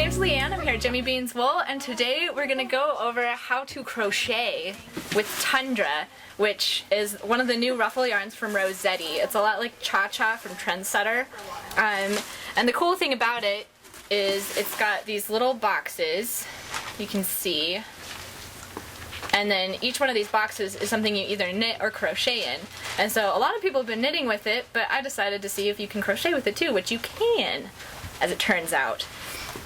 name's Leanne, I'm here at Jimmy Bean's Wool, and today we're going to go over how to crochet with Tundra, which is one of the new Ruffle Yarns from Rossetti. It's a lot like Cha-Cha from Trendsetter, and the cool thing about it is it's got these little boxes, you can see, and then each one of these boxes is something you either knit or crochet in. And so a lot of people have been knitting with it, but I decided to see if you can crochet with it too, which you can, as it turns out.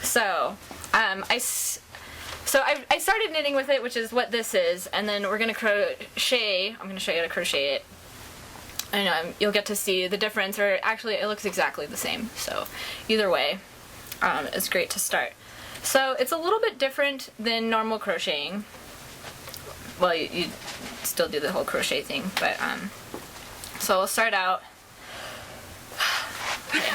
So, I started knitting with it, which is what this is, and then we're going to crochet. I'm going to show you how to crochet it. And you'll get to see the difference, or actually it looks exactly the same. So either way, it's great to start. So it's a little bit different than normal crocheting. Well, you still do the whole crochet thing, but so we'll start out.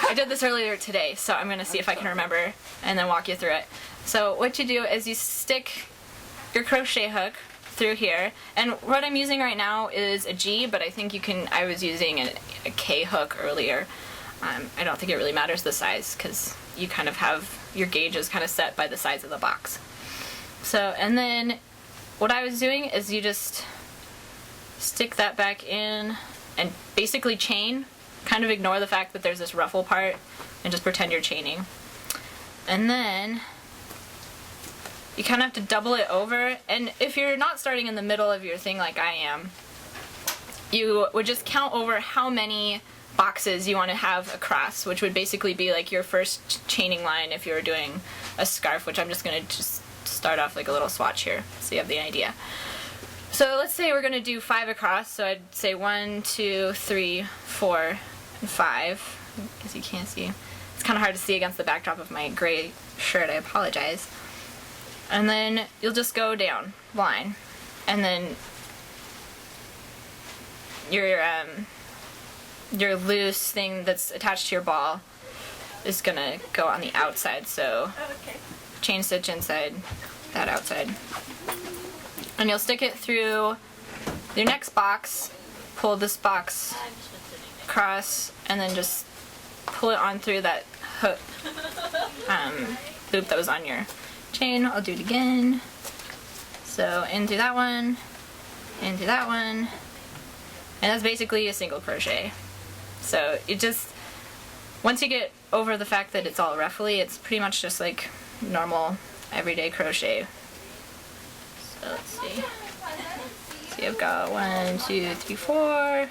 I did this earlier today, so I'm going to see if I can remember and then walk you through it. So what you do is you stick your crochet hook through here, and what I'm using right now is a G, but I think you can, I was using a K hook earlier. I don't think it really matters the size, because you kind of have your gauges kind of set by the size of the box. So, and then what I was doing is you just stick that back in and basically chain. Kind of ignore the fact that there's this ruffle part and just pretend you're chaining. And then you kind of have to double it over, and if you're not starting in the middle of your thing like I am, you would just count over how many boxes you want to have across, which would basically be like your first chaining line if you were doing a scarf, which I'm just going to just start off like a little swatch here so you have the idea. So let's say we're going to do 5 across, so I'd say 1, 2, 3, 4, and 5, as you can't see. It's kind of hard to see against the backdrop of my gray shirt, I apologize. And then you'll just go down line, and then your loose thing that's attached to your ball is gonna go on the outside, so chain stitch inside that outside. And you'll stick it through your next box, pull this box across, and then just pull it on through that hook loop that was on your chain. I'll do it again. So in through that one, in through that one, and that's basically a single crochet. So it just, once you get over the fact that it's all ruffly, it's pretty much just like normal everyday crochet. So let's see. See, I've got 1, 2, 3, 4.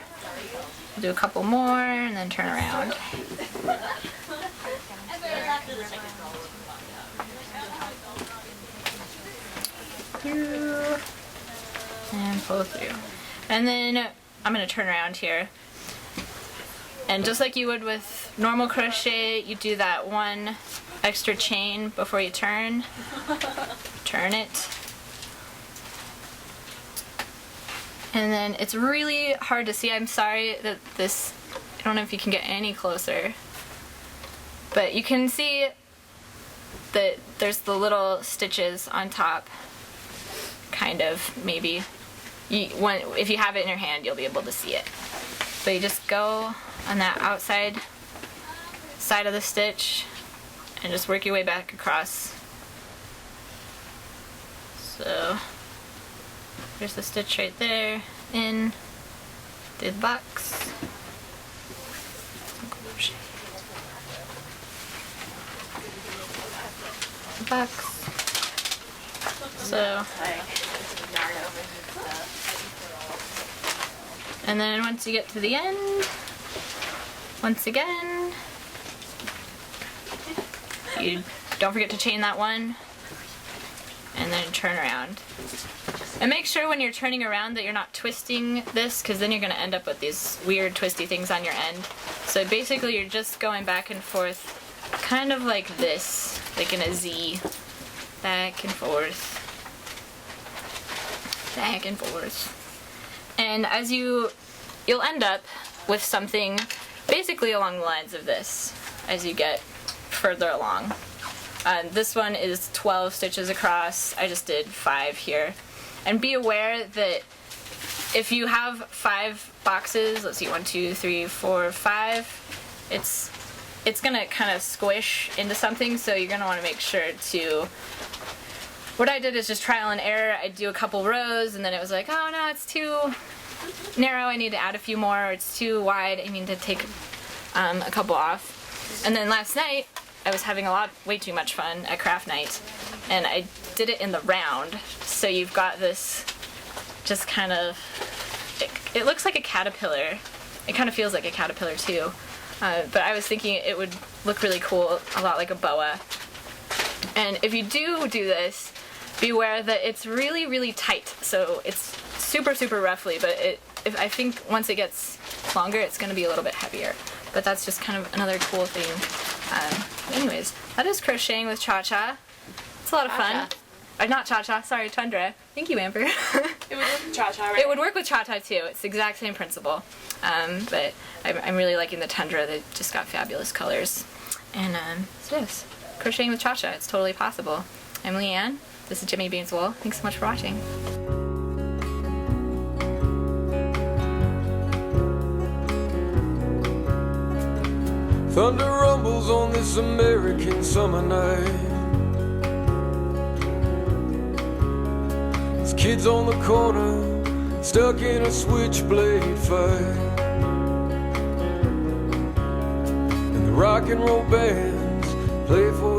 Do a couple more and then turn around. Through and pull through. And then I'm going to turn around here. And just like you would with normal crochet, you do that one extra chain before you turn. Turn it. And then it's really hard to see. I'm sorry that this, I don't know if you can get any closer, but you can see that there's the little stitches on top, kind of, maybe. If you have it in your hand, you'll be able to see it. But you just go on that outside side of the stitch and just work your way back across. So there's the stitch right there, in through the box. So, and then once you get to the end, once again, you don't forget to chain that one, and then turn around. And make sure when you're turning around that you're not twisting this, because then you're going to end up with these weird twisty things on your end. So basically you're just going back and forth, kind of like this, like in a Z. Back and forth. Back and forth. And as you'll end up with something basically along the lines of this as you get further along. This one is 12 stitches across. I just did 5 here. And be aware that if you have 5 boxes, let's see, 1, 2, 3, 4, 5, it's it's gonna kind of squish into something, so you're gonna want to make sure to. What I did is just trial and error. I'd do a couple rows, and then it was like, oh no, it's too narrow, I need to add a few more, or it's too wide, I need to take a couple off. And then last night, I was having way too much fun at craft night, and I did it in the round, so you've got this just kind of, it looks like a caterpillar. It kind of feels like a caterpillar too, but I was thinking it would look really cool, a lot like a boa. And if you do this, beware that it's really, really tight, so it's super, super roughly, but I think once it gets longer, it's going to be a little bit heavier. But that's just kind of another cool thing. Anyways, that is crocheting with Cha-Cha. It's a lot of fun. Not Cha-Cha, sorry, Tundra. Thank you, Amber. It would work with Cha-Cha, right? It would work with Cha-Cha too. It's the exact same principle. But I'm really liking the Tundra. They just got fabulous colors. And so yes, crocheting with Cha-Cha. It's totally possible. I'm Leanne. This is Jimmy Beans Wool. Thanks so much for watching. Thunder rumbles on this American summer night. There's kids on the corner, stuck in a switchblade fight. And the rock and roll bands play for